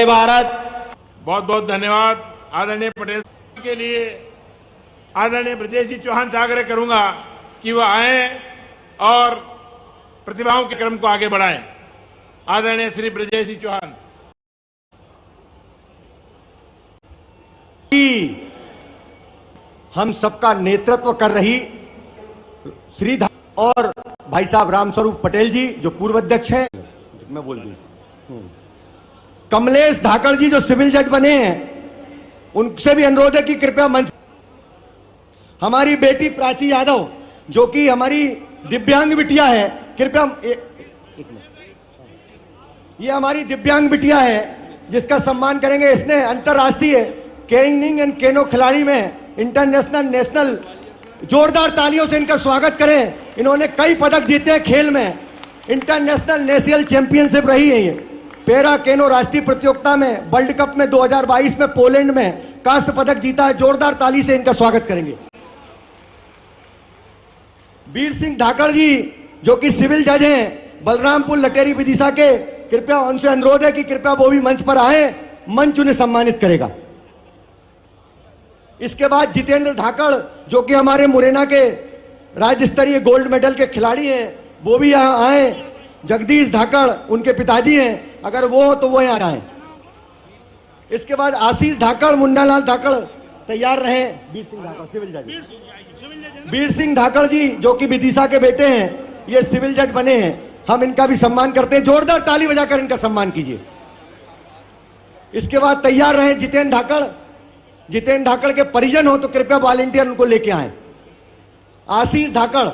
भारत। बहुत बहुत धन्यवाद आदरणीय पटेल के लिए। आदरणीय ब्रजेश जी चौहान से आग्रह करूंगा कि वह आए और प्रतिभाओं के क्रम को आगे बढ़ाएं। आदरणीय श्री ब्रजेश जी चौहान। हम सबका नेतृत्व कर रही श्री और भाई साहब रामस्वरूप पटेल जी जो पूर्व अध्यक्ष हैं, मैं बोल दूं, कमलेश धाकड़ जी जो सिविल जज बने हैं, उनसे भी अनुरोध है कि कृपया मंच। हमारी बेटी प्राची यादव जो कि हमारी दिव्यांग बिटिया है, कृपया ये हमारी दिव्यांग बिटिया है जिसका सम्मान करेंगे। इसने अंतरराष्ट्रीय केइंग एंड केनो खिलाड़ी में इंटरनेशनल नेशनल, जोरदार तालियों से इनका स्वागत करें। इन्होंने कई पदक जीते हैं खेल में, इंटरनेशनल नेशनल चैंपियनशिप रही है ये। पैरा केनो राष्ट्रीय प्रतियोगिता में वर्ल्ड कप में 2022 में पोलैंड में कांस्य पदक जीता है। जोरदार ताली से इनका स्वागत करेंगे। वीर सिंह धाकड़ जी जो कि सिविल जज हैं बलरामपुर लटेरी विदिशा के, कृपया उनसे अनुरोध है कि कृपया वो भी मंच पर आए, मंच उन्हें सम्मानित करेगा। इसके बाद जितेंद्र धाकड़ जो कि हमारे मुरैना के राज्य स्तरीय गोल्ड मेडल के खिलाड़ी हैं, वो भी यहां आए। जगदीश धाकड़ उनके पिताजी हैं, अगर वो हो तो वो यहां आए। इसके बाद आशीष धाकड़, मुंडालाल धाकड़ तैयार रहे। वीर सिंह धाकड़ सिविल जज, वीर सिंह धाकड़ जी जो कि विदिशा के बेटे हैं, ये सिविल जज बने हैं। हम इनका भी सम्मान करते हैं, जोरदार ताली बजाकर इनका सम्मान कीजिए। इसके बाद तैयार रहे जितेंद्र धाकड़। जितेंद्र धाकड़ के परिजन हो तो कृपया वॉलंटियर उनको लेके आए। आशीष धाकड़,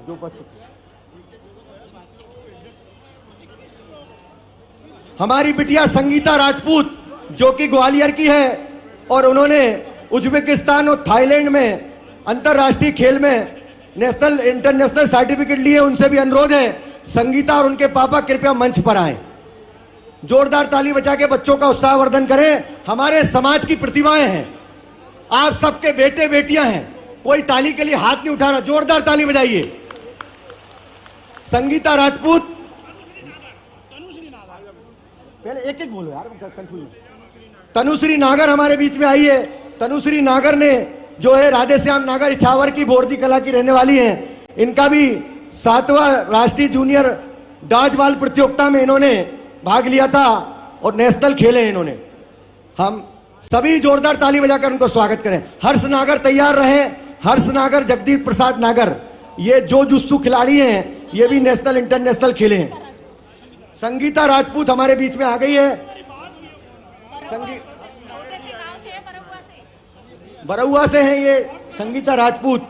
जो हमारी बिटिया संगीता राजपूत जो कि ग्वालियर की है और उन्होंने उज्बेकिस्तान और थाईलैंड में अंतरराष्ट्रीय खेल में नेशनल इंटरनेशनल सर्टिफिकेट लिए। उनसे भी अनुरोध है संगीता और उनके पापा कृपया मंच पर आए। जोरदार ताली बजा के बच्चों का उत्साहवर्धन करें। हमारे समाज की प्रतिभाएं हैं, आप सबके बेटे बेटियां हैं, कोई ताली के लिए हाथ नहीं उठा रहा, जोरदार ताली बजाइए। संगीता राजपूत, पहले एक एक बोलो यार, कंफ्यूज। तनुश्री नागर हमारे बीच में आई है। तनुश्री नागर ने जो है राधेश्याम नागर इछावर की बोर्दी कला की रहने वाली हैं। इनका भी 7वां राष्ट्रीय जूनियर डॉजबॉल प्रतियोगिता में इन्होंने भाग लिया था और नेशनल खेले हैं इन्होंने। हम सभी जोरदार ताली बजाकर उनको स्वागत करें। हर्ष नागर तैयार रहे। हर्ष नागर, जगदीप प्रसाद नागर, ये जो जुस्सू खिलाड़ी हैं, ये भी नेशनल इंटरनेशनल खेले हैं। संगीता राजपूत हमारे बीच में आ गई है। बरौआ से हैं ये संगीता राजपूत।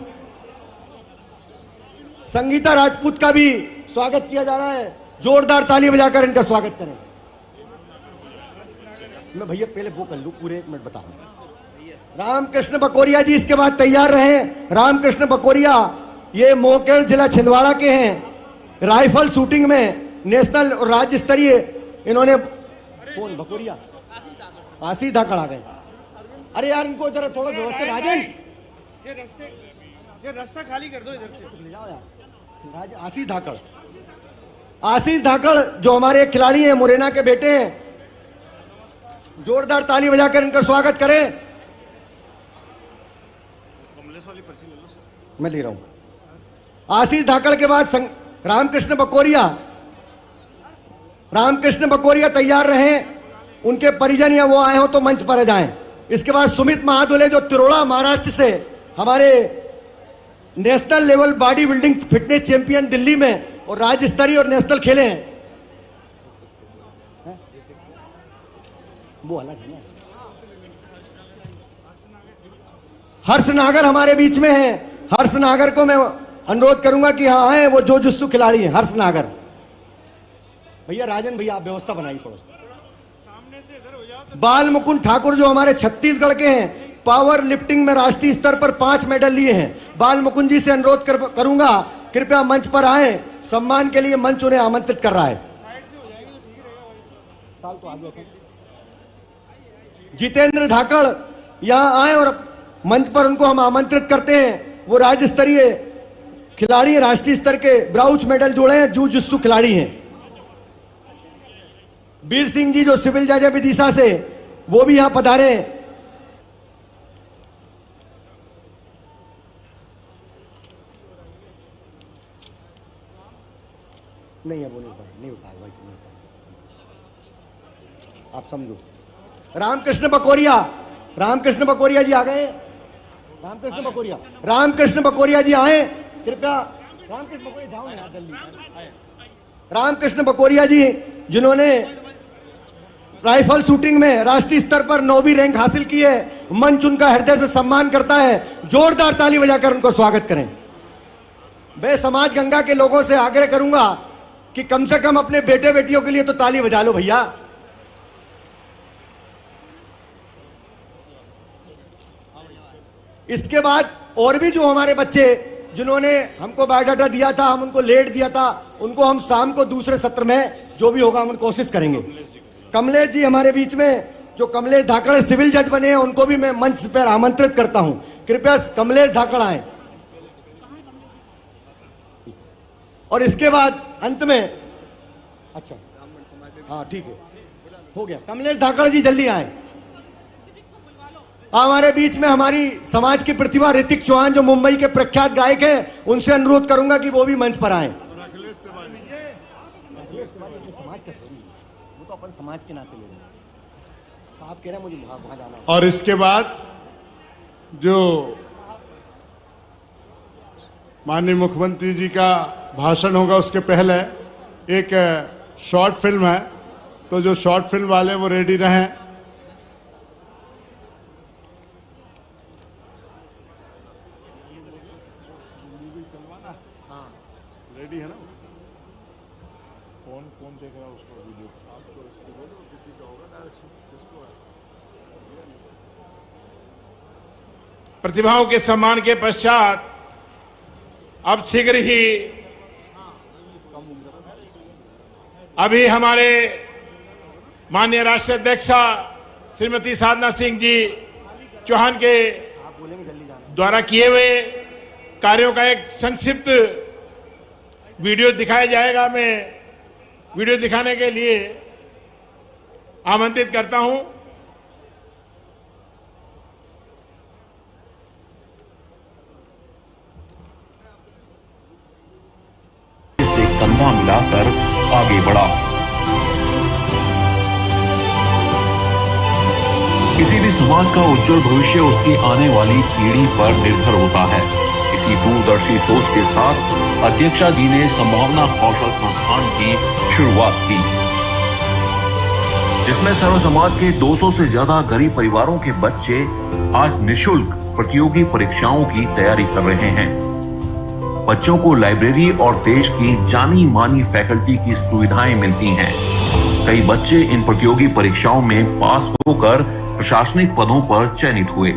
संगीता राजपूत का भी स्वागत किया जा रहा है। जोरदार ताली बजाकर इनका स्वागत करें। मैं भैया पहले वो कर लूं, पूरे 1 मिनट बता रहा। रामकृष्ण बकोरिया जी इसके बाद तैयार रहे। रामकृष्ण बकोरिया ये मोकेल जिला छिंदवाड़ा के हैं। राइफल शूटिंग में नेशनल और राज्य स्तरीय इन्होंने। कौन बकोरिया? आशीष धाकड़ आ गए। अरे यार इनको जरा थोड़ा व्यवस्थित। राजन ये रास्ता खाली कर दो, इधर से ले जाओ यार। आशीष धाकड़, आशीष धाकड़ जो हमारे खिलाड़ी हैं, मुरैना के बेटे हैं। जोरदार ताली बजाकर इनका स्वागत करें। मैं ले रहा हूं। आशीष धाकड़ के बाद रामकृष्ण बकोरिया। रामकृष्ण बकोरिया तैयार रहे। उनके परिजन या वो आए हो तो मंच पर जाएं। इसके बाद सुमित महादुले जो तिरोड़ा महाराष्ट्र से हमारे national level body building fitness champion Delhi में और राज्य स्तरीय और नेशनल खेले हैं। वो अलग है ना। हर्ष नागर हमारे बीच में है। हर्ष नागर को मैं अनुरोध करूंगा कि हाँ आए, वो जो जुस्सू खिलाड़ी है। हर्ष नागर भैया, राजन भैया आप व्यवस्था बनाइए थोड़ा। बाल मुकुंद ठाकुर जो हमारे छत्तीसगढ़ के हैं, पावर लिफ्टिंग में राष्ट्रीय स्तर पर 5 मेडल लिए हैं। बाल मुकुंद जी से अनुरोध करूंगा कृपया मंच पर आए। सम्मान के लिए मंच उन्हें आमंत्रित कर रहा है। जितेंद्र धाकड़ यहां आए और मंच पर उनको हम आमंत्रित करते हैं। वो राज्य स्तरीय खिलाड़ी हैं, राष्ट्रीय स्तर के ब्राउच मेडल जुड़े हैं, जूजुत्सु खिलाड़ी हैं। वीर सिंह जी जो सिविल जज है विदिशा से, वो भी यहां पधारे हैं। नहीं है, वो नहीं उठाएगा वैसे नहीं उठाएगा, आप समझो। रामकृष्ण बकोरिया जी आ गए। रामकृष्ण बकोरिया जी आए कृपया। रामकृष्ण बकोरिया जाओ ना जल्दी। रामकृष्ण बकोरिया जी जिन्होंने राइफल शूटिंग में राष्ट्रीय स्तर पर 9वीं रैंक हासिल की है, मंच उनका हृदय से सम्मान करता है। जोरदार ताली बजाकर उनको स्वागत करें। मैं समाज गंगा के लोगों से आग्रह करूंगा कि कम से कम अपने बेटे बेटियों के लिए तो ताली बजा लो भैया। इसके बाद और भी जो हमारे बच्चे जिन्होंने हमको बायोडाटा दिया था, हम उनको लेट दिया था, उनको हम शाम को दूसरे सत्र में जो भी होगा हम कोशिश करेंगे। कमलेश जी हमारे बीच में, जो कमलेश धाकड़ सिविल जज बने हैं, उनको भी मैं मंच पर आमंत्रित करता हूं। कृपया कमलेश धाकड़ आए। और इसके बाद अंत में, अच्छा हाँ ठीक है, हो गया। कमलेश धाकड़ जी जल्दी आए। हमारे बीच में हमारी समाज की प्रतिभा ऋतिक चौहान जो मुंबई के प्रख्यात गायक हैं, उनसे अनुरोध करूंगा कि वो भी मंच पर आए। समाज का वो तो अपन समाज के नाते लोग आप कह रहे हैं मुझे वहां जाना। और इसके बाद जो माननीय मुख्यमंत्री जी का भाषण होगा, उसके पहले एक शॉर्ट फिल्म है, तो जो शॉर्ट फिल्म वाले वो रेडी रहें। रेडी है ना? कौन देख रहा है उसको वीडियो? आप तो इस पे बोलो, किसी का होगा डायरेक्शन, किसको है? प्रतिभाओं के सम्मान के पश्चात अब शीघ्र ही अभी हमारे माननीय राष्ट्रीय अध्यक्षा श्रीमती साधना सिंह जी चौहान के द्वारा किए हुए कार्यों का एक संक्षिप्त वीडियो दिखाया जाएगा। मैं वीडियो दिखाने के लिए आमंत्रित करता हूं। से कंधा मिलाकर आगे बढ़ा। किसी भी समाज का उज्जवल भविष्य उसकी आने वाली पीढ़ी पर निर्भर होता है। इसी दूरदर्शी सोच के साथ अध्यक्षा जी ने संभावना कौशल संस्थान की शुरुआत की, जिसमें सर्व समाज के 200 से ज्यादा गरीब परिवारों के बच्चे आज निशुल्क प्रतियोगी परीक्षाओं की तैयारी कर रहे हैं। बच्चों को लाइब्रेरी और देश की जानी मानी फैकल्टी की सुविधाएं मिलती हैं। कई बच्चे इन प्रतियोगी परीक्षाओं में पास होकर प्रशासनिक पदों पर चयनित हुए।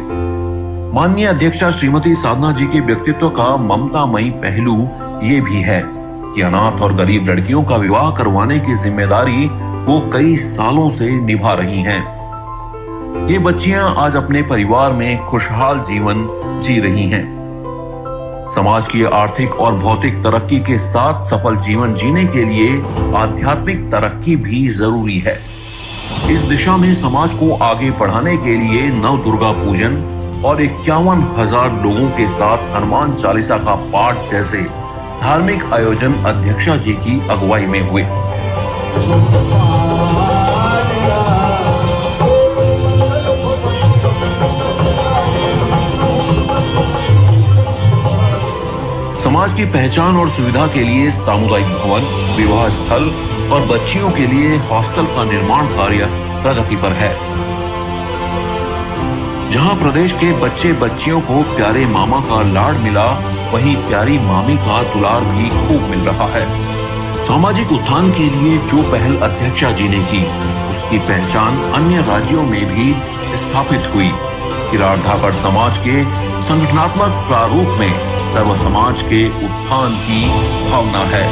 माननीय अध्यक्षा श्रीमती साधना जी के व्यक्तित्व का ममतामयी पहलू ये भी है कि अनाथ और गरीब लड़कियों का विवाह करवाने की जिम्मेदारी वो कई सालों से निभा रही हैं। ये बच्चियां आज अपने परिवार में खुशहाल जीवन जी रही हैं। समाज की आर्थिक और भौतिक तरक्की के साथ सफल जीवन जीने के लिए आध्यात्मिक तरक्की भी जरूरी है। इस दिशा में समाज को आगे बढ़ाने के लिए नव दुर्गा पूजन और 51,000 लोगों के साथ हनुमान चालीसा का पाठ जैसे धार्मिक आयोजन अध्यक्षा जी की अगुवाई में हुए। समाज की पहचान और सुविधा के लिए सामुदायिक भवन, विवाह स्थल और बच्चियों के लिए हॉस्टल का निर्माण कार्य प्रगति पर है। जहां प्रदेश के बच्चे बच्चियों को प्यारे मामा का लाड मिला, वहीं प्यारी मामी का दुलार भी खूब मिल रहा है। सामाजिक उत्थान के लिए जो पहल अध्यक्षा जी ने की, उसकी पहचान अन्य राज्यों में भी स्थापित हुई। किरार धाकड़ समाज के संगठनात्मक प्रारूप में सर्व समाज के उत्थान की भावना है।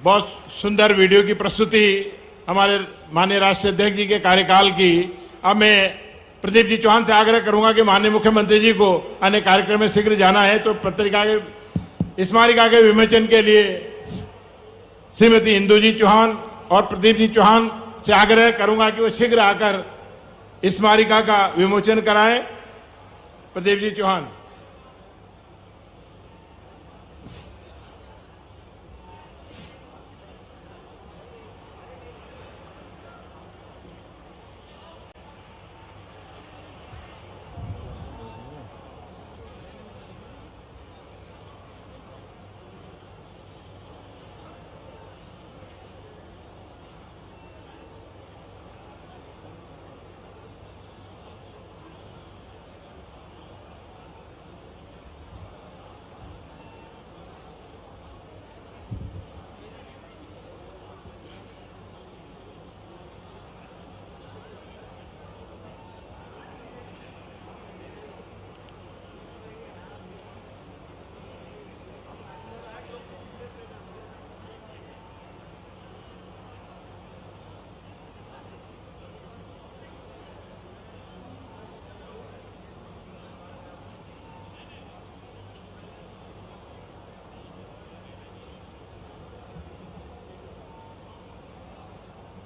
बहुत सुंदर वीडियो की प्रस्तुति हमारे माननीय राष्ट्रीय अध्यक्ष जी के कार्यकाल की अब मैं प्रदीप जी चौहान से आग्रह करूंगा कि माननीय मुख्यमंत्री जी को अन्य कार्यक्रम में शीघ्र जाना है, तो पत्रिका के स्मारिका के विमोचन के लिए श्रीमती इंदु जी चौहान और प्रदीप जी चौहान से आग्रह करूंगा कि वो शीघ्र आकर स्मारिका का विमोचन कराएं। प्रदीप जी चौहान।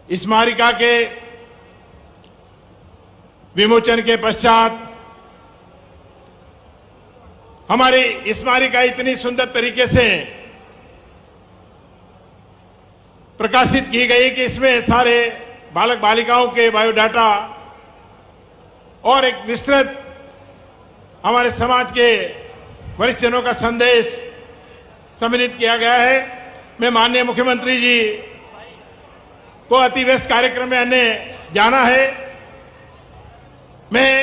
स्मारिका के विमोचन के पश्चात हमारी स्मारिका इतनी सुंदर तरीके से प्रकाशित की गई कि इसमें सारे बालक बालिकाओं के बायोडाटा और एक विस्तृत हमारे समाज के वरिष्ठ जनों का संदेश सम्मिलित किया गया है। मैं माननीय मुख्यमंत्री जी को अति व्यस्त कार्यक्रम में अन्य जाना है। मैं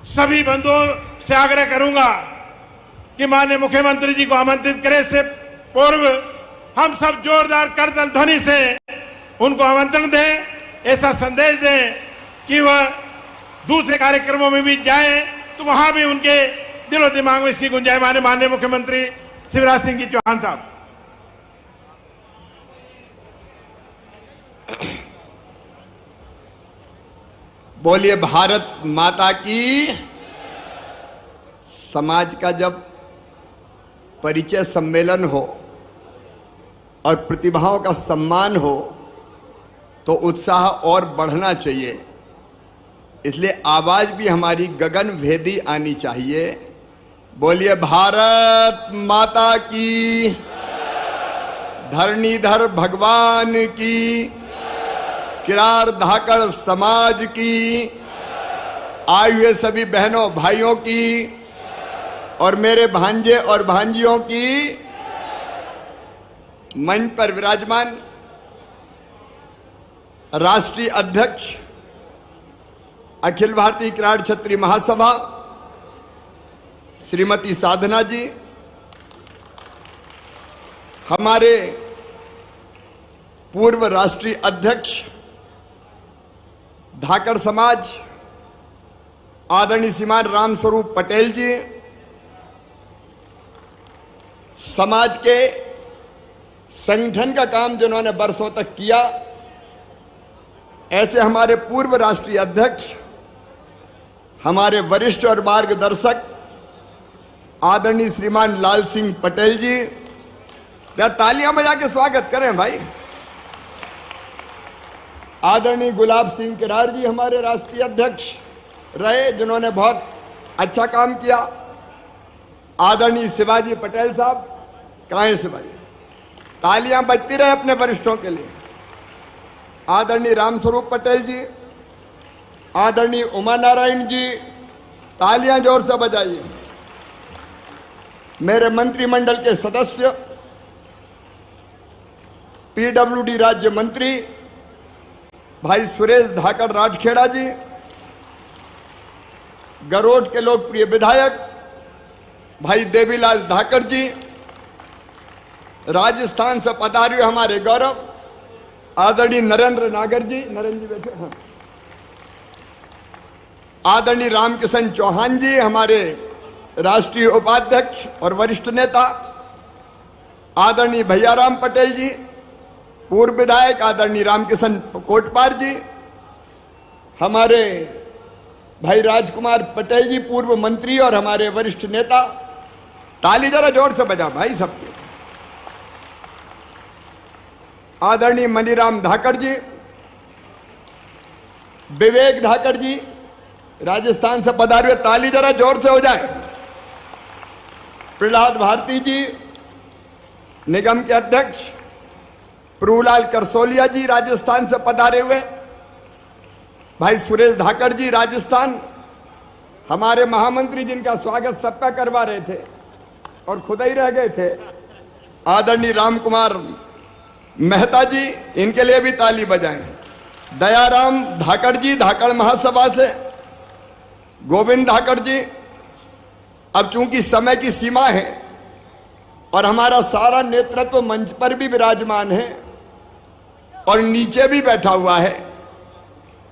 सभी बंधुओं से आग्रह करूंगा कि माननीय मुख्यमंत्री जी को आमंत्रित करें से पूर्व हम सब जोरदार करताल ध्वनि से उनको आमंत्रण दें, ऐसा संदेश दें कि वह दूसरे कार्यक्रमों में भी जाएं तो वहां भी उनके दिलो दिमाग में इसकी गुंजाइश। माननीय मुख्यमंत्री शिवराज सिंह जी चौहान साहब। बोलिए भारत माता की। समाज का जब परिचय सम्मेलन हो और प्रतिभाओं का सम्मान हो तो उत्साह और बढ़ना चाहिए, इसलिए आवाज भी हमारी गगन भेदी आनी चाहिए। बोलिए भारत माता की, धरणीधर भगवान की, किरार धाकड़ समाज की, आए हुए सभी बहनों भाइयों की और मेरे भांजे और भांजियों की, मंच पर विराजमान राष्ट्रीय अध्यक्ष अखिल भारतीय किरार क्षत्रिय महासभा श्रीमती साधना जी, हमारे पूर्व राष्ट्रीय अध्यक्ष धाकड़ समाज आदरणीय श्रीमान रामस्वरूप पटेल जी, समाज के संगठन का काम जिन्होंने बरसों तक किया, ऐसे हमारे पूर्व राष्ट्रीय अध्यक्ष, हमारे वरिष्ठ और मार्गदर्शक आदरणीय श्रीमान लाल सिंह पटेल जी, क्या तालियां बजा के स्वागत करें भाई। आदरणीय गुलाब सिंह किरार जी हमारे राष्ट्रीय अध्यक्ष रहे, जिन्होंने बहुत अच्छा काम किया। आदरणीय शिवाजी पटेल साहब, कहाँ हैं शिवाजी, तालियां बजती रहे अपने वरिष्ठों के लिए। आदरणीय रामस्वरूप पटेल जी, आदरणीय उमा नारायण जी, तालियां जोर से बजाइए। मेरे मंत्रिमंडल के सदस्य, पीडब्ल्यूडी राज्य मंत्री भाई सुरेश धाकड़ राठखेड़ा जी, गरोड के लोकप्रिय विधायक भाई देवीलाल धाकड़ जी, राजस्थान से पधारे हमारे गौरव आदरणीय नरेंद्र नागर जी, नरेंद्र जी बैठे हैं, आदरणीय रामकिशन चौहान जी हमारे राष्ट्रीय उपाध्यक्ष और वरिष्ठ नेता, आदरणीय भैयाराम पटेल जी पूर्व विधायक, आदरणीय रामकिशन कोटपार जी, हमारे भाई राजकुमार पटेल जी, पूर्व मंत्री और हमारे वरिष्ठ नेता। ताली जरा जोर से बजा भाई सबके। आदरणीय मनीराम धाकड़ जी, विवेक धाकड़ जी राजस्थान से पधारे हुए, ताली जरा जोर से हो जाए। प्रहलाद भारती जी निगम के अध्यक्ष, प्रभुलाल करसोलिया जी राजस्थान से पधारे हुए, भाई सुरेश धाकड़ जी राजस्थान, हमारे महामंत्री जिनका स्वागत सबका करवा रहे थे और खुद ही रह गए थे, आदरणीय राम कुमार मेहता जी, इनके लिए भी ताली बजाएं। दयाराम धाकड़ जी धाकड़ महासभा से, गोविंद धाकड़ जी। अब चूंकि समय की सीमा है और हमारा सारा नेतृत्व मंच पर भी विराजमान है और नीचे भी बैठा हुआ है,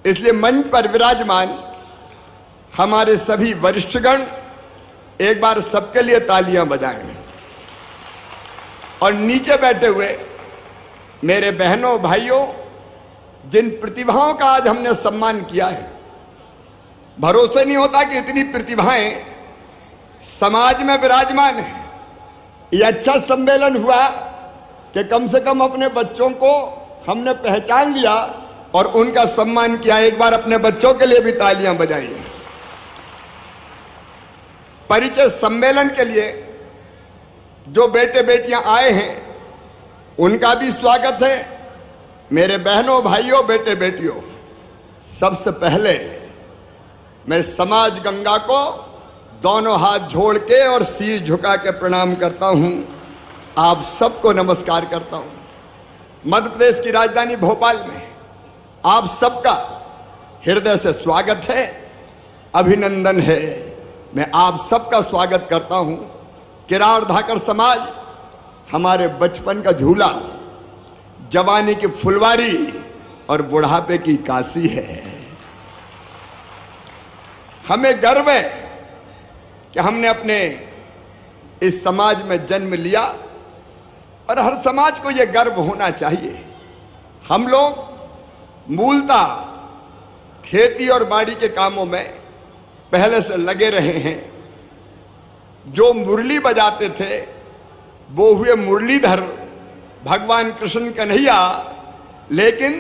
इसलिए मंच पर विराजमान हमारे सभी वरिष्ठगण एक बार सबके लिए तालियां बजाएं। और नीचे बैठे हुए मेरे बहनों भाइयों, जिन प्रतिभाओं का आज हमने सम्मान किया है, भरोसे नहीं होता कि इतनी प्रतिभाएं समाज में विराजमान है। यह अच्छा सम्मेलन हुआ कि कम से कम अपने बच्चों को हमने पहचान लिया और उनका सम्मान किया। एक बार अपने बच्चों के लिए भी तालियां बजाइए। परिचय सम्मेलन के लिए जो बेटे बेटियां आए हैं उनका भी स्वागत है। मेरे बहनों भाइयों बेटे बेटियों, सबसे पहले मैं समाज गंगा को दोनों हाथ जोड़ के और शीश झुका के प्रणाम करता हूं। आप सबको नमस्कार करता हूं। मध्य प्रदेश की राजधानी भोपाल में आप सबका हृदय से स्वागत है, अभिनंदन है। मैं आप सबका स्वागत करता हूं। किराड़ धाकड़ समाज हमारे बचपन का झूला, जवानी की फुलवारी और बुढ़ापे की काशी है। हमें गर्व है कि हमने अपने इस समाज में जन्म लिया और हर समाज को यह गर्व होना चाहिए। हम लोग मूलतः खेती और बाड़ी के कामों में पहले से लगे रहे हैं। जो मुरली बजाते थे वो हुए मुरलीधर भगवान कृष्ण कन्हैया, लेकिन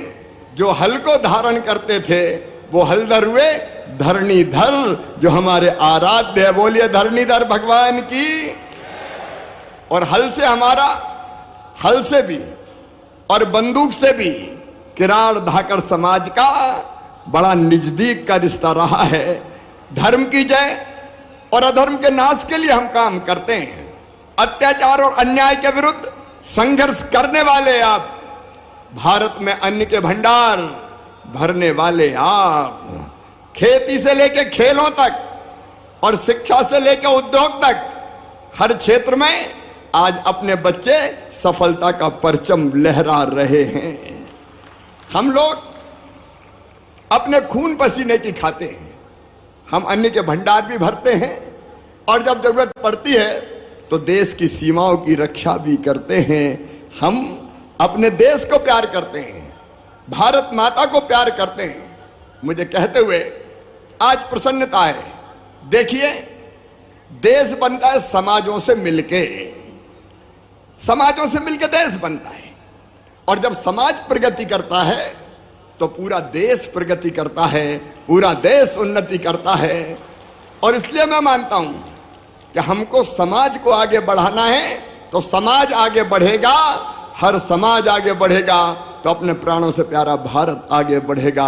जो हल को धारण करते थे वो हलधर हुए धरणीधर, जो हमारे आराध्य है। बोलिए धरणीधर भगवान की। और हल से हमारा, हल से भी और बंदूक से भी किराड़ धाकड़ समाज का बड़ा नजदीक का रिश्ता रहा है। धर्म की जय और अधर्म के नाश के लिए हम काम करते हैं। अत्याचार और अन्याय के विरुद्ध संघर्ष करने वाले आप, भारत में अन्न के भंडार भरने वाले आप, खेती से लेकर खेलों तक और शिक्षा से लेकर उद्योग तक हर क्षेत्र में आज अपने बच्चे सफलता का परचम लहरा रहे हैं। हम लोग अपने खून पसीने की खाते हैं। हम अन्न के भंडार भी भरते हैं और जब जरूरत पड़ती है तो देश की सीमाओं की रक्षा भी करते हैं। हम अपने देश को प्यार करते हैं, भारत माता को प्यार करते हैं। मुझे कहते हुए आज प्रसन्नता है। देखिए, देश बनता है समाजों से मिलके, समाजों से मिलके देश बनता है। और जब समाज प्रगति करता है तो पूरा देश प्रगति करता है, पूरा देश उन्नति करता है। और इसलिए मैं मानता हूं कि हमको समाज को आगे बढ़ाना है तो समाज आगे बढ़ेगा। हर समाज आगे बढ़ेगा तो अपने प्राणों से प्यारा भारत आगे बढ़ेगा,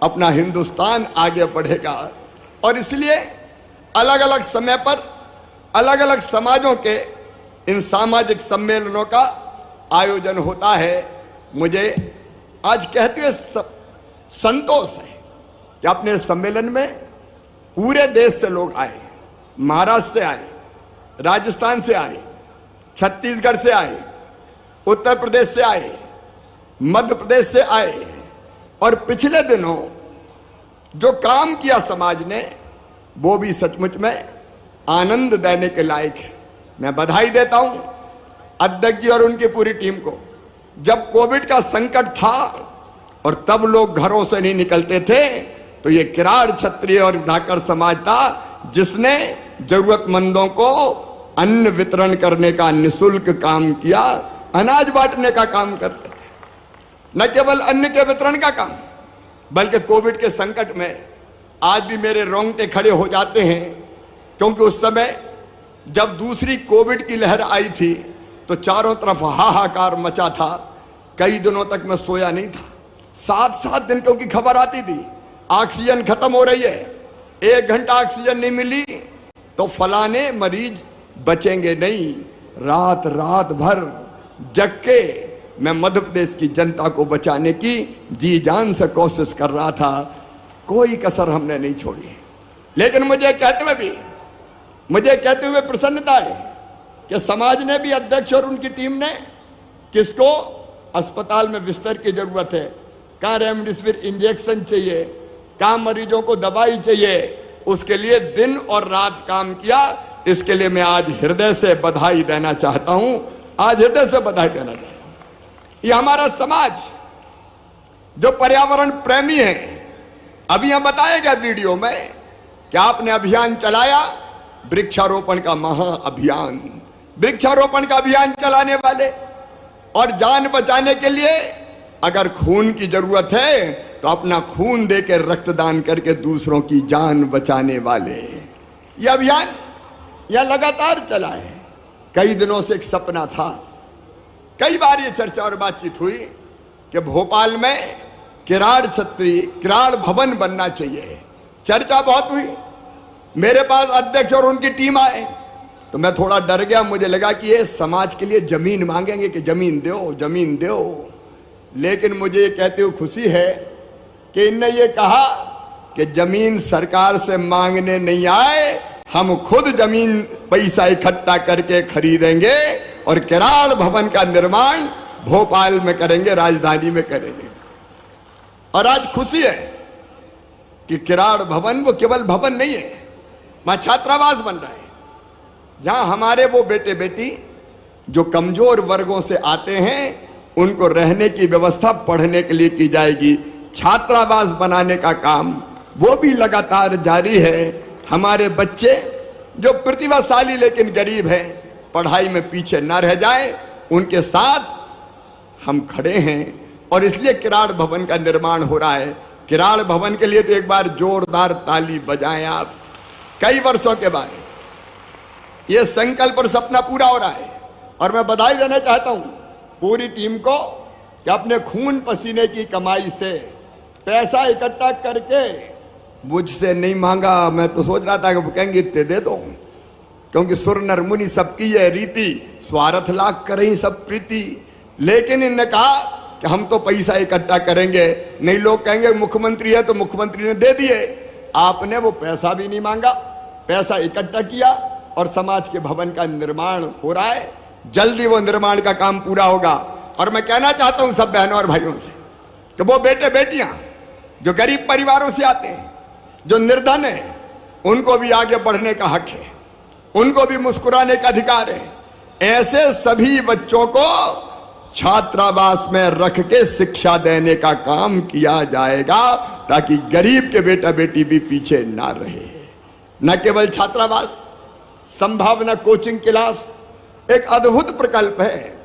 अपना हिंदुस्तान आगे बढ़ेगा। और इसलिए अलग अलग समय पर अलग अलग समाजों के इन सामाजिक सम्मेलनों का आयोजन होता है। मुझे आज कहते हुए संतोष है कि अपने सम्मेलन में पूरे देश से लोग आए। महाराष्ट्र से आए, राजस्थान से आए, छत्तीसगढ़ से आए, उत्तर प्रदेश से आए, मध्य प्रदेश से आए। और पिछले दिनों जो काम किया समाज ने वो भी सचमुच में आनंद देने के लायक है। मैं बधाई देता हूं अध्यक्ष जी और उनकी पूरी टीम को। जब कोविड का संकट था और तब लोग घरों से नहीं निकलते थे, तो ये किराड़ क्षत्रिय और धाकड़ समाज था जिसने जरूरतमंदों को अन्न वितरण करने का निःशुल्क काम किया, अनाज बांटने का काम करते थे। न केवल अन्न के वितरण का काम, बल्कि कोविड के संकट में आज भी मेरे रोंगटे खड़े हो जाते हैं, क्योंकि उस समय जब दूसरी कोविड की लहर आई थी तो चारों तरफ हाहाकार मचा था। कई दिनों तक मैं सोया नहीं था, 7-7 दिन क्योंकि खबर आती थी ऑक्सीजन खत्म हो रही है, 1 घंटा ऑक्सीजन नहीं मिली तो फलाने मरीज बचेंगे नहीं। रात रात भर जग के मैं मध्य प्रदेश की जनता को बचाने की जी जान से कोशिश कर रहा था, कोई कसर हमने नहीं छोड़ी। लेकिन मुझे कहते हुए प्रसन्नता है कि समाज ने भी, अध्यक्ष और उनकी टीम ने, किसको अस्पताल में बिस्तर की जरूरत है, कहाँ रेमडेसिविर इंजेक्शन चाहिए, कहाँ मरीजों को दवाई चाहिए, उसके लिए दिन और रात काम किया। इसके लिए मैं आज हृदय से बधाई देना चाहता हूं, आज हृदय से बधाई देना चाहता हूं। ये हमारा समाज जो पर्यावरण प्रेमी है, अभी यहां बताया गया वीडियो में कि आपने अभियान चलाया, वृक्षारोपण का महाअभियान, वृक्षारोपण का अभियान चलाने वाले और जान बचाने के लिए अगर खून की जरूरत है तो अपना खून देकर रक्तदान करके दूसरों की जान बचाने वाले, यह अभियान यह लगातार चला है। कई दिनों से एक सपना था, कई बार ये चर्चा और बातचीत हुई कि भोपाल में किराड़ भवन बनना चाहिए, चर्चा बहुत हुई। मेरे पास अध्यक्ष और उनकी टीम आए तो मैं थोड़ा डर गया, मुझे लगा कि ये समाज के लिए जमीन मांगेंगे कि जमीन दो जमीन दो। लेकिन मुझे ये कहते हुए खुशी है कि इनने ये कहा कि जमीन सरकार से मांगने नहीं आए, हम खुद जमीन पैसा इकट्ठा करके खरीदेंगे और किराड़ भवन का निर्माण भोपाल में करेंगे, राजधानी में करेंगे। और आज खुशी है कि किराड़ भवन वो केवल भवन नहीं है, वहां छात्रावास बन रहा है, जहां हमारे वो बेटे बेटी जो कमजोर वर्गों से आते हैं उनको रहने की व्यवस्था पढ़ने के लिए की जाएगी। छात्रावास बनाने का काम वो भी लगातार जारी है। हमारे बच्चे जो प्रतिभाशाली लेकिन गरीब हैं, पढ़ाई में पीछे न रह जाए, उनके साथ हम खड़े हैं और इसलिए किराड़ भवन का निर्माण हो रहा है। किराड़ भवन के लिए तो एक बार जोरदार ताली बजाएं आप। कई वर्षों के बाद ये संकल्प और सपना पूरा हो रहा है और मैं बधाई देना चाहता हूं पूरी टीम को कि अपने खून पसीने की कमाई से पैसा इकट्ठा करके, मुझसे नहीं मांगा, मैं तो सोच रहा था कि वो कहेंगे इतने दे दो, क्योंकि सुर नर मुनि सबकी है रीति, स्वार्थ लाख करही सब प्रीति। लेकिन इन्होंने कहा कि हम तो पैसा इकट्ठा करेंगे, नहीं लोग कहेंगे मुख्यमंत्री है तो मुख्यमंत्री ने दे दिए। आपने वो पैसा भी नहीं मांगा, पैसा इकट्ठा किया और समाज के भवन का निर्माण हो रहा है। जल्दी वो निर्माण का काम पूरा होगा। और मैं कहना चाहता हूं सब बहनों और भाइयों से कि वो बेटे बेटियां जो गरीब परिवारों से आते हैं, जो निर्धन है, उनको भी आगे बढ़ने का हक है, उनको भी मुस्कुराने का अधिकार है। ऐसे सभी बच्चों को छात्रावास में रख के शिक्षा देने का काम किया जाएगा ताकि गरीब के बेटा बेटी भी पीछे ना रहे। न केवल छात्रावास, संभावना कोचिंग क्लास एक अद्भुत प्रकल्प है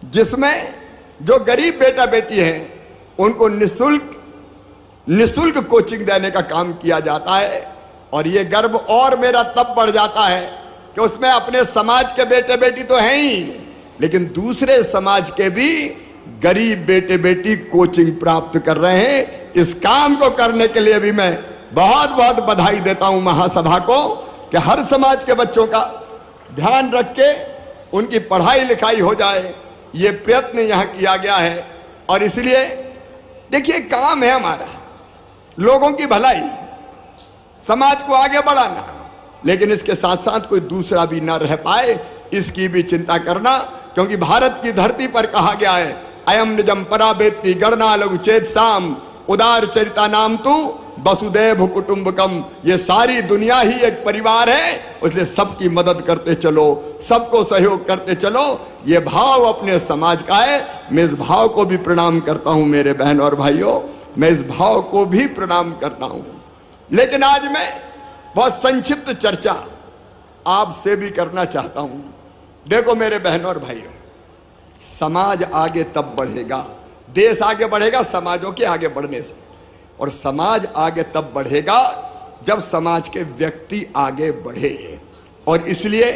जिसमें जो गरीब बेटा बेटी हैं उनको निःशुल्क कोचिंग देने का काम किया जाता है। और ये गर्व और मेरा तब बढ़ जाता है कि उसमें अपने समाज के बेटे बेटी तो हैं ही, लेकिन दूसरे समाज के भी गरीब बेटे बेटी कोचिंग प्राप्त कर रहे हैं। इस काम को करने के लिए भी मैं बहुत बहुत बधाई देता हूं महासभा को कि हर समाज के बच्चों का ध्यान रख के उनकी पढ़ाई लिखाई हो जाए, ये प्रयत्न यहां किया गया है। और इसलिए देखिए काम है हमारा लोगों की भलाई, समाज को आगे बढ़ाना, लेकिन इसके साथ साथ कोई दूसरा भी ना रह पाए इसकी भी चिंता करना, क्योंकि भारत की धरती पर कहा गया है अयम निजम पराबेत्ति गणना लघु चेत साम उदार चरिता नाम तू वसुदैव कुटुंबकम। ये सारी दुनिया ही एक परिवार है, इसलिए सबकी मदद करते चलो, सबको सहयोग करते चलो। ये भाव अपने समाज का है। मैं इस भाव को भी प्रणाम करता हूं मेरे बहन और भाइयों, मैं इस भाव को भी प्रणाम करता हूं। लेकिन आज मैं बहुत संक्षिप्त चर्चा आपसे भी करना चाहता हूं। देखो मेरे बहनों और भाइयों, समाज आगे तब बढ़ेगा, देश आगे बढ़ेगा समाजों के आगे बढ़ने से, और समाज आगे तब बढ़ेगा जब समाज के व्यक्ति आगे बढ़े। और इसलिए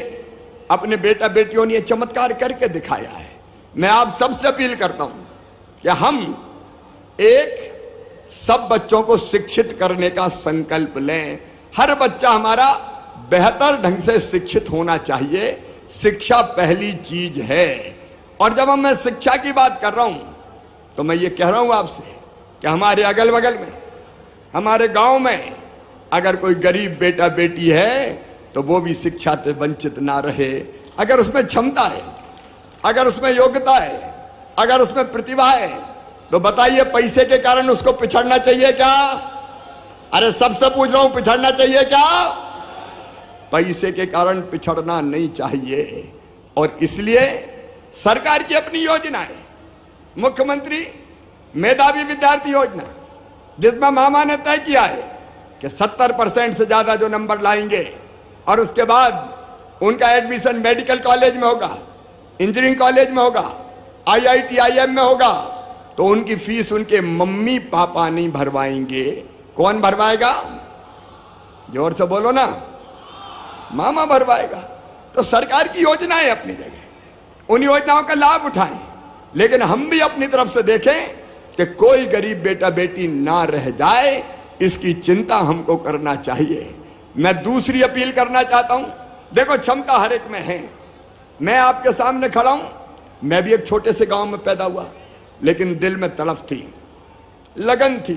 अपने बेटा बेटियों ने यह चमत्कार करके दिखाया है। मैं आप सबसे अपील करता हूं कि हम एक सब बच्चों को शिक्षित करने का संकल्प लें। हर बच्चा हमारा बेहतर ढंग से शिक्षित होना चाहिए। शिक्षा पहली चीज है। और जब मैं शिक्षा की बात कर रहा हूं तो मैं ये कह रहा हूं आपसे कि हमारे अगल बगल में, हमारे गांव में अगर कोई गरीब बेटा बेटी है तो वो भी शिक्षा से वंचित ना रहे। अगर उसमें क्षमता है, अगर उसमें योग्यता है, अगर उसमें प्रतिभा है, तो बताइए पैसे के कारण उसको पिछड़ना चाहिए क्या? अरे सबसे पूछ रहा हूं, पिछड़ना चाहिए क्या? पैसे के कारण पिछड़ना नहीं चाहिए। और इसलिए सरकार की अपनी योजना है, मुख्यमंत्री मेधावी विद्यार्थी योजना, जिसमें मामा ने तय किया है कि 70% से ज्यादा जो नंबर लाएंगे और उसके बाद उनका एडमिशन मेडिकल कॉलेज में होगा, इंजीनियरिंग कॉलेज में होगा, IIT IIM में होगा, तो उनकी फीस उनके मम्मी पापा नहीं भरवाएंगे। कौन भरवाएगा? जोर से बोलो ना। मामा भरवाएगा। तो सरकार की योजना है अपनी जगह, उन योजनाओं का लाभ उठाएं, लेकिन हम भी अपनी तरफ से देखें कि कोई गरीब बेटा बेटी ना रह जाए, इसकी चिंता हमको करना चाहिए। मैं दूसरी अपील करना चाहता हूं। देखो क्षमता हर एक में है। मैं आपके सामने खड़ा हूं, मैं भी एक छोटे से गांव में पैदा हुआ, लेकिन दिल में तड़फ थी, लगन थी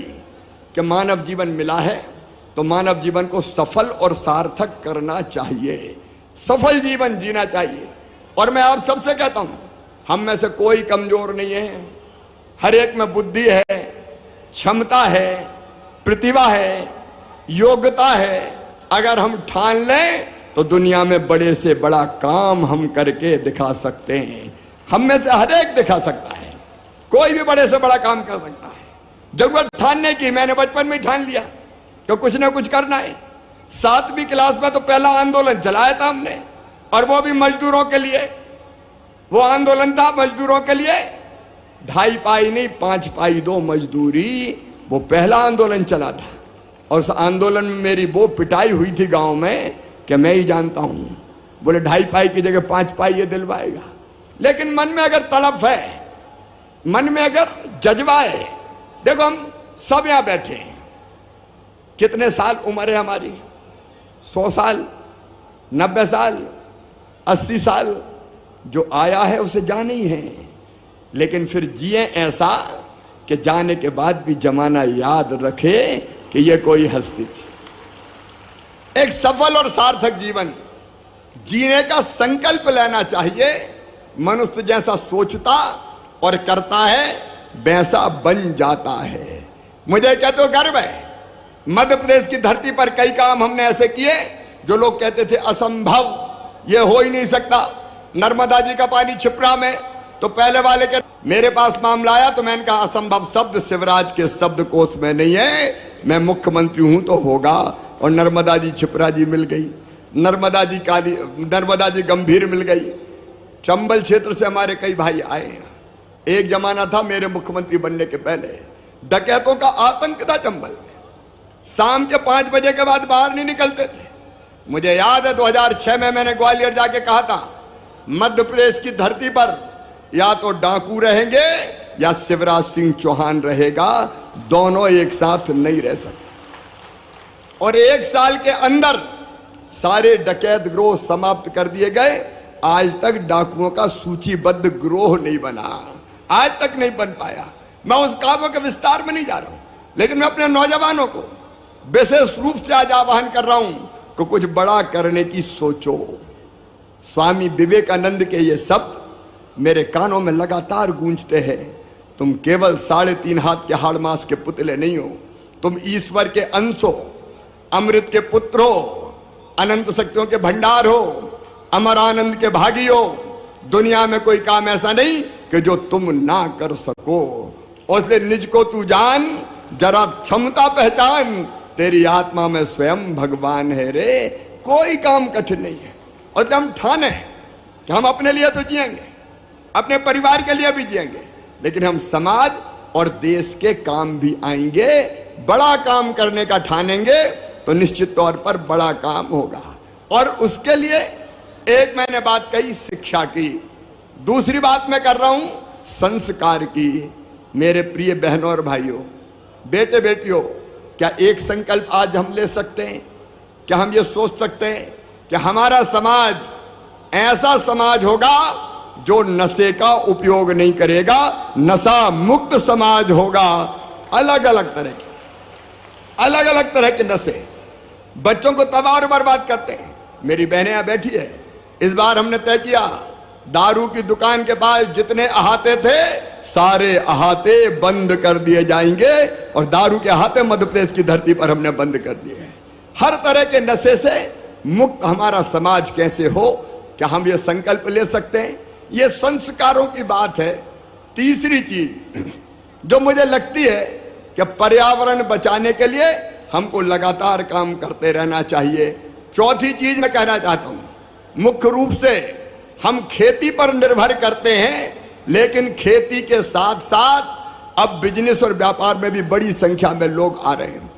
कि मानव जीवन मिला है तो मानव जीवन को सफल और सार्थक करना चाहिए, सफल जीवन जीना चाहिए। और मैं आप सबसे कहता हूं, हम में से कोई कमजोर नहीं है, हर एक में बुद्धि है, क्षमता है, प्रतिभा है, योग्यता है। अगर हम ठान लें तो दुनिया में बड़े से बड़ा काम हम करके दिखा सकते हैं। हम में से हर एक दिखा सकता है, कोई भी बड़े से बड़ा काम कर सकता है। जरूरत ठानने की, मैंने बचपन में ठान लिया कि कुछ ना कुछ करना है। 7वीं क्लास में तो पहला आंदोलन चलाया था हमने, और वो भी मजदूरों के लिए। वो आंदोलन था मजदूरों के लिए, 2.5 पाई नहीं 5 पाई दो मजदूरी, वो पहला आंदोलन चला था। और उस आंदोलन में मेरी वो पिटाई हुई थी गांव में कि मैं ही जानता हूं। बोले 2.5 पाई की जगह 5 पाई ये दिलवाएगा। लेकिन मन में अगर तड़प है, मन में अगर जज्बा है, देखो हम सब यहां बैठे हैं, कितने साल उम्र है हमारी? 100 साल, 90 साल, 80 साल। जो आया है उसे जाना ही है, लेकिन फिर जिए ऐसा कि जाने के बाद भी जमाना याद रखे कि ये कोई हस्ती थी। एक सफल और सार्थक जीवन जीने का संकल्प लेना चाहिए। मनुष्य जैसा सोचता और करता है वैसा बन जाता है। मुझे कहते हो गर्व है, मध्य प्रदेश की धरती पर कई काम हमने ऐसे किए जो लोग कहते थे असंभव, ये हो ही नहीं सकता। नर्मदा जी का पानी छिपरा में, तो पहले वाले के मेरे पास मामला आया तो मैंने कहा असंभव शब्द शिवराज के शब्दकोश में नहीं है, मैं मुख्यमंत्री हूं तो होगा। और नर्मदा जी छिपरा जी मिल गई, नर्मदा जी गंभीर मिल गई। चंबल क्षेत्र से हमारे कई भाई आए हैं। एक जमाना था मेरे मुख्यमंत्री बनने के पहले, डकैतों का आतंक था चंबल में। शाम के 5 बजे के बाद बाहर नहीं निकलते थे। मुझे याद है 2006 में मैंने ग्वालियर जाके कहा था, मध्य प्रदेश की धरती पर या तो डाकू रहेंगे या शिवराज सिंह चौहान रहेगा, दोनों एक साथ नहीं रह सकते। और 1 साल के अंदर सारे डकैत गिरोह समाप्त कर दिए गए। आज तक डाकुओं का सूचीबद्ध गिरोह नहीं बना, आज तक नहीं बन पाया। मैं उस कामों के विस्तार में नहीं जा रहा हूं, लेकिन मैं अपने नौजवानों को विशेष रूप से आज आह्वान कर रहा हूं कि कुछ बड़ा करने की सोचो। स्वामी विवेकानंद के ये शब्द मेरे कानों में लगातार गूंजते हैं। तुम केवल 3.5 हाथ के हाड़ मास के पुतले नहीं हो, तुम ईश्वर के अंश हो, अमृत के पुत्र हो, अनंत शक्तियों के भंडार हो, अमर आनंद के भागी हो। दुनिया में कोई काम ऐसा नहीं कि जो तुम ना कर सको। और इसलिए निज को तू जान, जरा क्षमता पहचान, तेरी आत्मा में स्वयं भगवान है रे, कोई काम कठिन नहीं है। और जब हम ठाने कि हम अपने लिए तो जिएंगे, अपने परिवार के लिए भी जिएंगे, लेकिन हम समाज और देश के काम भी आएंगे, बड़ा काम करने का ठानेंगे तो निश्चित तौर पर बड़ा काम होगा। और उसके लिए एक मैंने बात कही शिक्षा की, दूसरी बात मैं कर रहा हूं संस्कार की। मेरे प्रिय बहनों और भाइयों, बेटे बेटियों, क्या एक संकल्प आज हम ले सकते हैं? क्या हम ये सोच सकते हैं कि हमारा समाज ऐसा समाज होगा जो नशे का उपयोग नहीं करेगा, नशा मुक्त समाज होगा। अलग अलग तरह के नशे बच्चों को तबाह और बर्बाद करते हैं। मेरी बहनें यहां बैठी है, इस बार हमने तय किया दारू की दुकान के पास जितने अहाते थे सारे अहाते बंद कर दिए जाएंगे, और दारू के अहाते मध्य प्रदेश की धरती पर हमने बंद कर दिए हैं। हर तरह के नशे से मुक्त हमारा समाज कैसे हो, क्या हम ये संकल्प ले सकते हैं? ये संस्कारों की बात है। तीसरी चीज जो मुझे लगती है कि पर्यावरण बचाने के लिए हमको लगातार काम करते रहना चाहिए। चौथी चीज मैं कहना चाहता हूं, मुख्य रूप से हम खेती पर निर्भर करते हैं, लेकिन खेती के साथ साथ अब बिजनेस और व्यापार में भी बड़ी संख्या में लोग आ रहे हैं।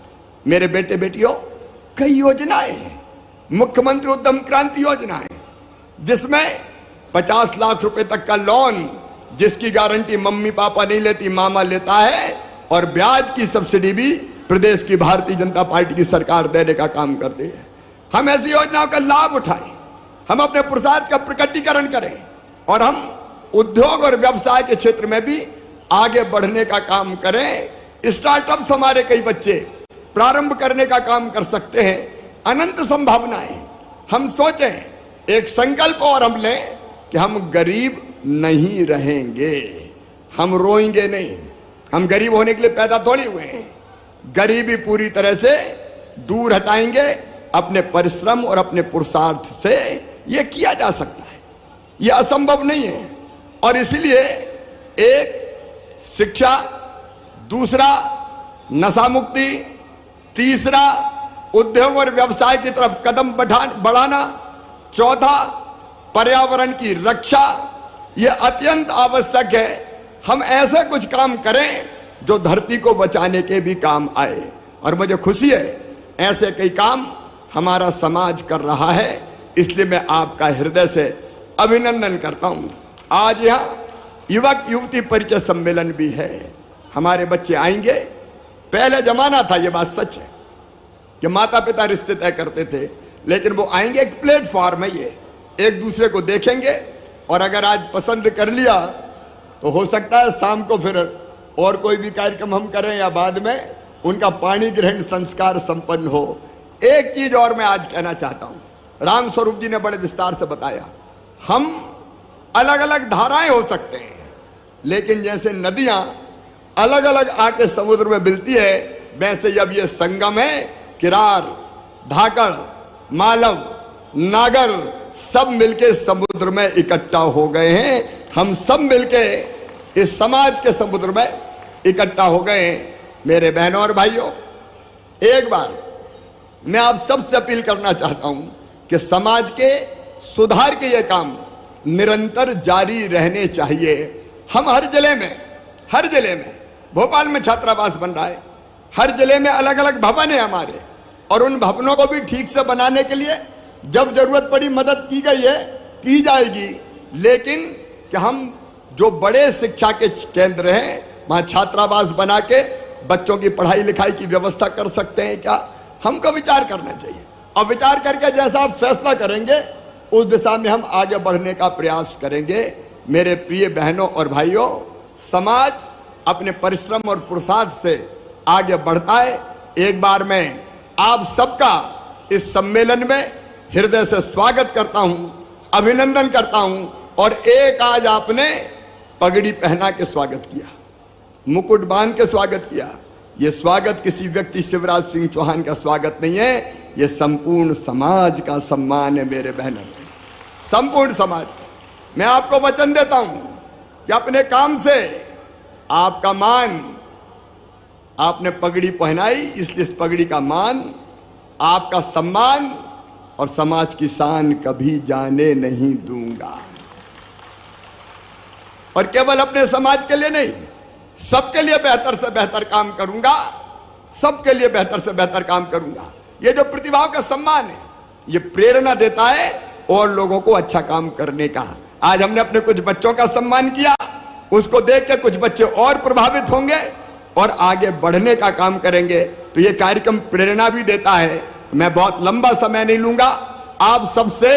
मेरे बेटे बेटियों, कई योजनाएं हैं, मुख्यमंत्री उद्यम क्रांति योजना है, जिसमें 50 लाख रुपए तक का लोन, जिसकी गारंटी मम्मी पापा नहीं लेती, मामा लेता है, और ब्याज की सब्सिडी भी प्रदेश की भारतीय जनता पार्टी की सरकार देने का काम करती है। हम ऐसी योजनाओं का लाभ उठाएं, हम अपने पुरुषार्थ का प्रकटीकरण करें, और हम उद्योग और व्यवसाय के क्षेत्र में भी आगे बढ़ने का काम करें। स्टार्टअप्स हमारे कई बच्चे प्रारंभ करने का काम कर सकते हैं, अनंत संभावनाएं। हम सोचें, एक संकल्प और हम लें कि हम गरीब नहीं रहेंगे, हम रोएंगे नहीं। हम गरीब होने के लिए पैदा थोड़ी हुए हैं, गरीबी पूरी तरह से दूर हटाएंगे अपने परिश्रम और अपने पुरुषार्थ से। यह किया जा सकता है, यह असंभव नहीं है। और इसलिए एक शिक्षा, दूसरा नशा मुक्ति, तीसरा उद्योग और व्यवसाय की तरफ कदम बढ़ाना, चौथा पर्यावरण की रक्षा। यह अत्यंत आवश्यक है। हम ऐसे कुछ काम करें जो धरती को बचाने के भी काम आए, और मुझे खुशी है ऐसे कई काम हमारा समाज कर रहा है। इसलिए मैं आपका हृदय से अभिनंदन करता हूं। आज यहां युवक युवती परिचय सम्मेलन भी है, हमारे बच्चे आएंगे। पहले जमाना था, यह बात सच है, कि माता पिता रिश्ते तय करते थे, लेकिन वो आएंगे, एक प्लेटफॉर्म है ये, एक दूसरे को देखेंगे, और अगर आज पसंद कर लिया तो हो सकता है शाम को फिर और कोई भी कार्यक्रम हम करें या बाद में उनका पाणी ग्रहण संस्कार संपन्न हो। एक चीज और मैं आज कहना चाहता हूं, राम स्वरूप जी ने बड़े विस्तार से बताया, हम अलग अलग धाराएं हो सकते हैं, लेकिन जैसे नदियां अलग अलग आके समुद्र में मिलती है, वैसे जब ये संगम है, किरार, धाकड़, मालव, नागर सब मिलके समुद्र में इकट्ठा हो गए हैं। हम सब मिलके इस समाज के समुद्र में इकट्ठा हो गए हैं। मेरे बहनों और भाइयों, एक बार मैं आप सबसे अपील करना चाहता हूं कि समाज के सुधार के ये काम निरंतर जारी रहने चाहिए। हम हर जिले में भोपाल में छात्रावास बन रहा है, हर जिले में अलग अलग भवन है हमारे, और उन भवनों को भी ठीक से बनाने के लिए जब जरूरत पड़ी मदद की गई है, की जाएगी। लेकिन कि हम जो बड़े शिक्षा के केंद्र हैं वहां छात्रावास बना के बच्चों की पढ़ाई लिखाई की व्यवस्था कर सकते हैं क्या? हमको विचार करना चाहिए, और विचार करके जैसा आप फैसला करेंगे उस दिशा में हम आगे बढ़ने का प्रयास करेंगे। मेरे प्रिय बहनों और भाइयों, समाज अपने परिश्रम और पुरुषार्थ से आगे बढ़ता है। एक बार मैं आप सबका इस सम्मेलन में हृदय से स्वागत करता हूं, अभिनंदन करता हूं। और एक आज आपने पगड़ी पहना के स्वागत किया, मुकुट बांध के स्वागत किया। यह स्वागत किसी व्यक्ति शिवराज सिंह चौहान का स्वागत नहीं है, यह संपूर्ण समाज का सम्मान है। मेरे बहनों, संपूर्ण समाज। मैं आपको वचन देता हूं कि अपने काम से आपका मान, आपने पगड़ी पहनाई, इसलिए इस पगड़ी का मान, आपका सम्मान और समाज की शान कभी जाने नहीं दूंगा। और केवल अपने समाज के लिए नहीं, सबके लिए बेहतर से बेहतर काम करूंगा, सबके लिए बेहतर से बेहतर काम करूंगा। ये जो प्रतिभाओं का सम्मान है, ये प्रेरणा देता है और लोगों को अच्छा काम करने का। आज हमने अपने कुछ बच्चों का सम्मान किया, उसको देख के कुछ बच्चे और प्रभावित होंगे और आगे बढ़ने का काम करेंगे। तो ये कार्यक्रम प्रेरणा भी देता है। मैं बहुत लंबा समय नहीं लूंगा। आप सबसे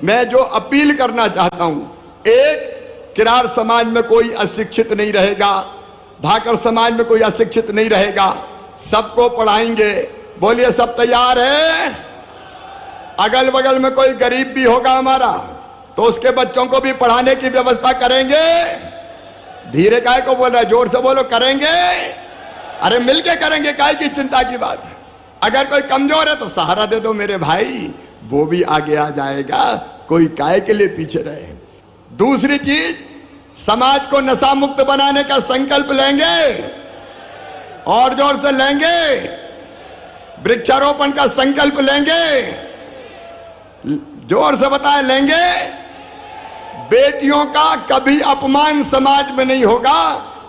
मैं जो अपील करना चाहता हूं, एक, किरार समाज में कोई अशिक्षित नहीं रहेगा, धाकड़ समाज में कोई अशिक्षित नहीं रहेगा, सबको पढ़ाएंगे। बोलिए सब तैयार है? अगल बगल में कोई गरीब भी होगा हमारा तो उसके बच्चों को भी पढ़ाने की व्यवस्था करेंगे। धीरे काय को बोल रहा है, जोर से बोलो, करेंगे। अरे मिलके करेंगे, काय की चिंता की बात है। अगर कोई कमजोर है तो सहारा दे दो मेरे भाई, वो भी आगे आ जाएगा, कोई काय के लिए पीछे रहे। दूसरी चीज, समाज को नशा मुक्त बनाने का संकल्प लेंगे, और जोर से लेंगे। वृक्षारोपण का संकल्प लेंगे, जोर से बताएं, लेंगे। बेटियों का कभी अपमान समाज में नहीं होगा।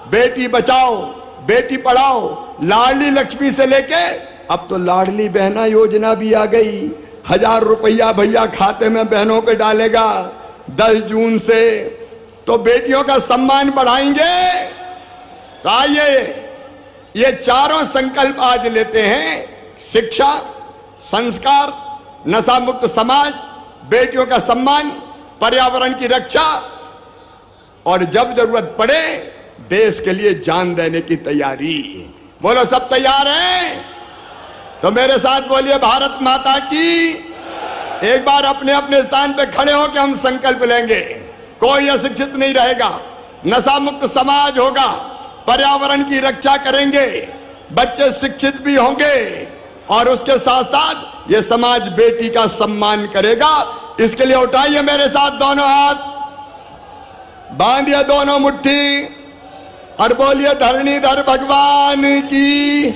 बेटी बचाओ, बेटी पढ़ाओ, लाडली लक्ष्मी से लेके अब तो लाडली बहना योजना भी आ गई। 1000 रुपया भैया खाते में बहनों के डालेगा 10 जून से। तो बेटियों का सम्मान बढ़ाएंगे। तो आइए ये चारों संकल्प आज लेते हैं, शिक्षा, संस्कार, नशा मुक्त समाज, बेटियों का सम्मान, पर्यावरण की रक्षा, और जब जरूरत पड़े देश के लिए जान देने की तैयारी। बोलो सब तैयार हैं? तो मेरे साथ बोलिए भारत माता की। एक बार अपने अपने स्थान पे खड़े होकर हम संकल्प लेंगे, कोई अशिक्षित नहीं रहेगा, नशा मुक्त समाज होगा, पर्यावरण की रक्षा करेंगे, बच्चे शिक्षित भी होंगे, और उसके साथ साथ ये समाज बेटी का सम्मान करेगा। इसके लिए उठाइए मेरे साथ दोनों हाथ, बांधिए दोनों मुट्ठी और बोलिए धरणीधर भगवान की।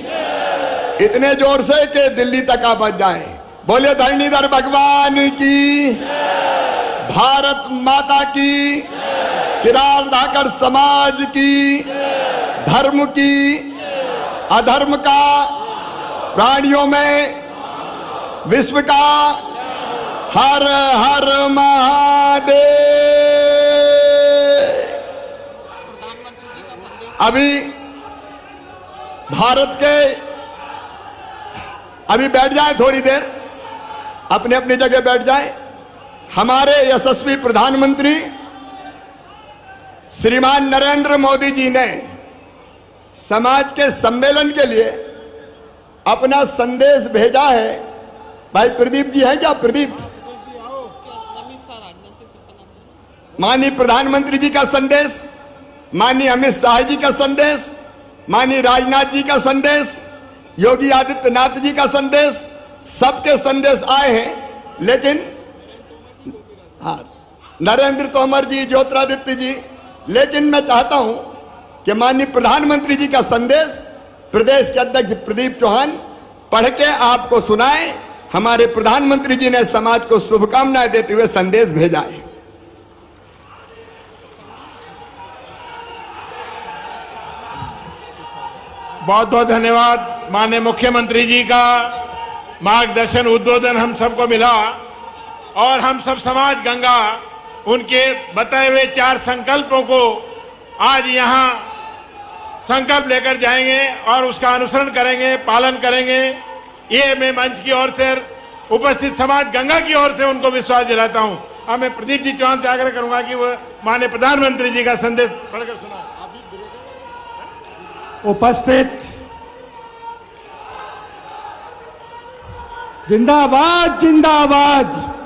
इतने जोर से कि दिल्ली तक आ बज जाए। बोलिए धरणीधर भगवान की, भारत माता की, किरार धाकड़ समाज की, धर्म की, अधर्म का, प्राणियों में, विश्व का, हर हर महादेव। अभी भारत के, अभी बैठ जाए थोड़ी देर, अपने अपनी जगह बैठ जाए। हमारे यशस्वी प्रधानमंत्री श्रीमान नरेंद्र मोदी जी ने समाज के सम्मेलन के लिए अपना संदेश भेजा है। भाई प्रदीप जी हैं क्या? प्रदीप, माननीय प्रधानमंत्री जी का संदेश, माननीय अमित शाह जी का संदेश, माननीय राजनाथ जी का संदेश, योगी आदित्यनाथ जी का संदेश, सबके संदेश आए हैं। लेकिन हाँ, नरेंद्र तोमर जी, ज्योतिरादित्य जी, लेकिन मैं चाहता हूं कि माननीय प्रधानमंत्री जी का संदेश प्रदेश के अध्यक्ष प्रदीप चौहान पढ़ के आपको सुनाए। हमारे प्रधानमंत्री जी ने समाज को शुभकामनाएं देते हुए संदेश भेजा है। बहुत बहुत धन्यवाद। माननीय मुख्यमंत्री जी का मार्गदर्शन, उद्बोधन हम सबको मिला, और हम सब समाज गंगा उनके बताए हुए 4 संकल्पों को आज यहाँ संकल्प लेकर जाएंगे और उसका अनुसरण करेंगे, पालन करेंगे। ये मैं मंच की ओर से, उपस्थित समाज गंगा की ओर से उनको विश्वास दिलाता हूँ। अब मैं प्रदीप जी चौहान से आग्रह करूंगा कि वह माननीय प्रधानमंत्री जी का संदेश पढ़कर सुना। उपस्थित जिंदाबाद जिंदाबाद।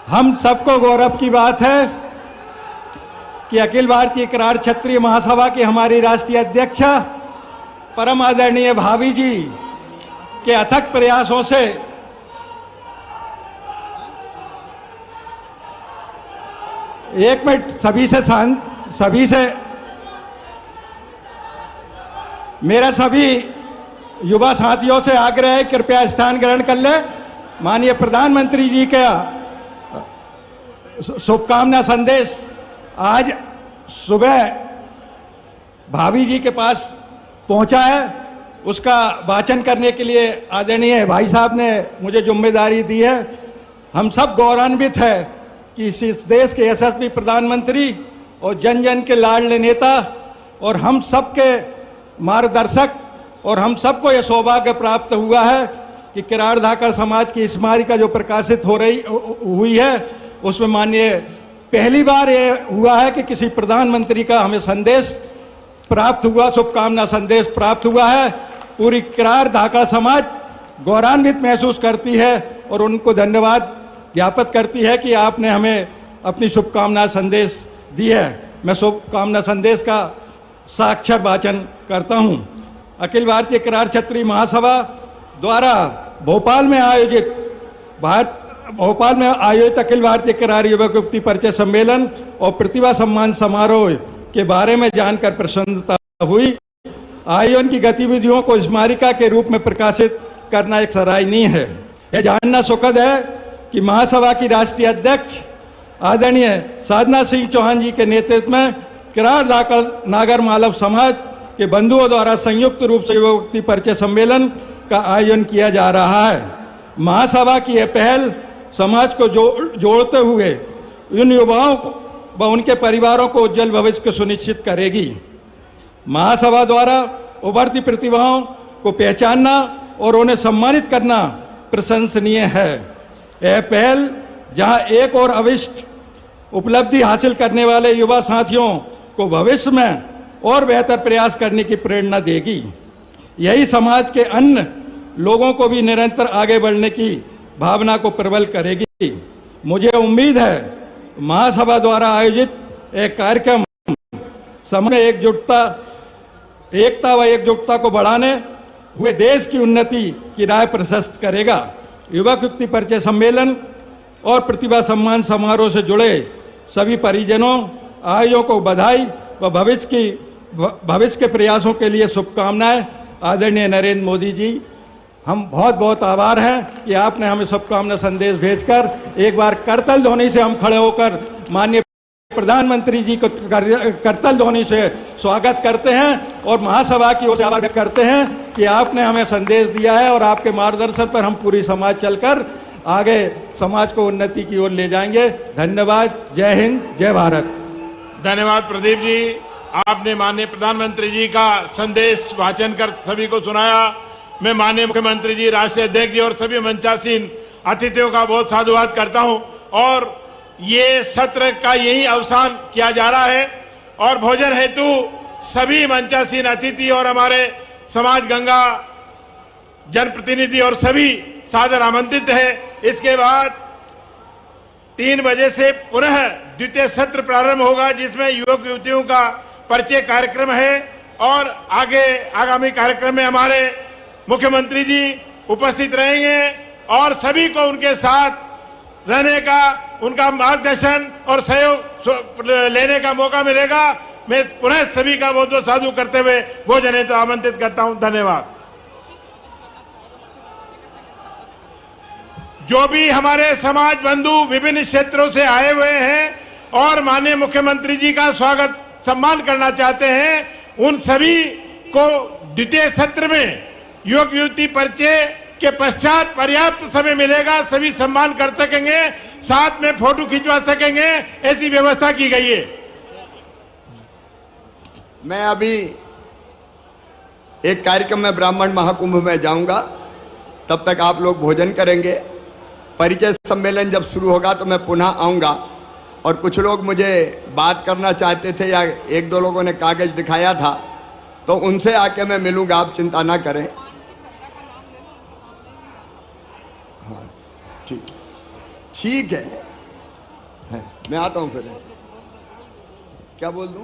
हम सबको गौरव की बात है कि अखिल भारतीय किरार क्षत्रिय महासभा की हमारी राष्ट्रीय अध्यक्ष परम आदरणीय भाभी जी के अथक प्रयासों से एक मिनट सभी से मेरा सभी युवा साथियों से आग्रह है, कृपया स्थान ग्रहण कर ले। माननीय प्रधानमंत्री जी का शुभकामना संदेश आज सुबह भाभी जी के पास पहुंचा है, उसका वाचन करने के लिए आदरणीय भाई साहब ने मुझे जिम्मेदारी दी है। हम सब गौरवान्वित है कि इस देश के यशस्वी प्रधानमंत्री और जन जन के लाडले नेता और हम सबके मार्गदर्शक और हम सबको यह सौभाग्य प्राप्त हुआ है कि किरार धाकड़ समाज की स्मारिका जो प्रकाशित हुई है उसमें माननीय पहली बार ये हुआ है कि किसी प्रधानमंत्री का हमें संदेश प्राप्त हुआ, शुभकामना संदेश प्राप्त हुआ है। पूरी किरार धाकड़ समाज गौरवान्वित महसूस करती है और उनको धन्यवाद ज्ञापित करती है कि आपने हमें अपनी शुभकामना संदेश दी है। मैं शुभकामना संदेश का साक्षर वाचन करता हूं। अखिल भारतीय किरार क्षत्रिय महासभा द्वारा भोपाल में आयोजित अखिल भारतीय किरार युवक युवती परिचय सम्मेलन और प्रतिभा सम्मान समारोह के बारे में जानकर प्रसन्नता हुई। आयोजन की गतिविधियों को स्मारिका के रूप में प्रकाशित करना एक सराहनीय है। यह जानना सुखद है कि महासभा की राष्ट्रीय अध्यक्ष आदरणीय साधना सिंह चौहान जी के नेतृत्व में किरार धाकड़ नागर मालव समाज के बंधुओं द्वारा संयुक्त रूप से युवक परिचय सम्मेलन का आयोजन किया जा रहा है। महासभा की यह पहल समाज को जोड़ते हुए इन युवाओं को व उनके परिवारों को उज्जवल भविष्य को सुनिश्चित करेगी। महासभा द्वारा उभरती प्रतिभाओं को पहचानना और उन्हें सम्मानित करना प्रशंसनीय है। यह पहल जहां एक और अविष्ट उपलब्धि हासिल करने वाले युवा साथियों को भविष्य में और बेहतर प्रयास करने की प्रेरणा देगी। यही समाज के अन्य लोगों को भी निरंतर आगे बढ़ने की भावना को प्रबल करेगी। मुझे उम्मीद है महासभा द्वारा आयोजित एक कार्यक्रम समाज में एकता व एकजुटता को बढ़ाने हुए देश की उन्नति की राह प्रशस्त करेगा। युवक युवती परिचय सम्मेलन और प्रतिभा सम्मान समारोह से जुड़े सभी परिजनों आयोजकों को बधाई व भविष्य के प्रयासों के लिए शुभकामनाएं। आदरणीय नरेंद्र मोदी जी, हम बहुत बहुत आभार हैं कि आपने हमें शुभकामना संदेश भेजकर एक बार करतल ध्वनि से हम खड़े होकर माननीय प्रधानमंत्री जी को करतल ध्वनि से स्वागत करते हैं और महासभा की ओर से आभार व्यक्त करते हैं कि आपने हमें संदेश दिया है और आपके मार्गदर्शन पर हम पूरी समाज चलकर आगे समाज को उन्नति की ओर ले जाएंगे। धन्यवाद। जय हिंद, जय भारत। धन्यवाद प्रदीप जी, आपने माननीय प्रधानमंत्री जी का संदेश वाचन कर सभी को सुनाया। मैं माननीय मुख्यमंत्री जी, राष्ट्रीय अध्यक्ष जी और सभी मंचासीन अतिथियों का बहुत साधुवाद करता हूं और ये सत्र का यही अवसान किया जा रहा है और भोजन हेतु सभी मंचासीन अतिथि और हमारे समाज गंगा जनप्रतिनिधि और सभी सादर आमंत्रित है। इसके बाद 3 बजे से पुनः द्वितीय सत्र प्रारंभ होगा जिसमें युवक युवतियों का परिचय कार्यक्रम है और आगे आगामी कार्यक्रम में हमारे मुख्यमंत्री जी उपस्थित रहेंगे और सभी को उनके साथ रहने का, उनका मार्गदर्शन और सहयोग लेने का मौका मिलेगा। मैं पुनः सभी का बहुत बहुत साधु करते हुए भोजन हेतु आमंत्रित करता हूं। धन्यवाद। जो भी हमारे समाज बंधु विभिन्न क्षेत्रों से आए हुए हैं और माननीय मुख्यमंत्री जी का स्वागत सम्मान करना चाहते हैं, उन सभी को द्वितीय सत्र में युवक युवती परिचय के पश्चात पर्याप्त समय मिलेगा, सभी सम्मान कर सकेंगे, साथ में फोटो खिंचवा सकेंगे, ऐसी व्यवस्था की गई है। मैं अभी एक कार्यक्रम में ब्राह्मण महाकुंभ में जाऊंगा, तब तक आप लोग भोजन करेंगे। परिचय सम्मेलन जब शुरू होगा तो मैं पुनः आऊंगा और कुछ लोग मुझे बात करना चाहते थे या 1-2 लोगों ने कागज दिखाया था तो उनसे आके मैं मिलूंगा, आप चिंता ना करें। हाँ ठीक है, मैं आता हूं फिर। क्या बोल दूं?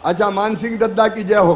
अच्छा, मान सिंह दद्दा की जय हो।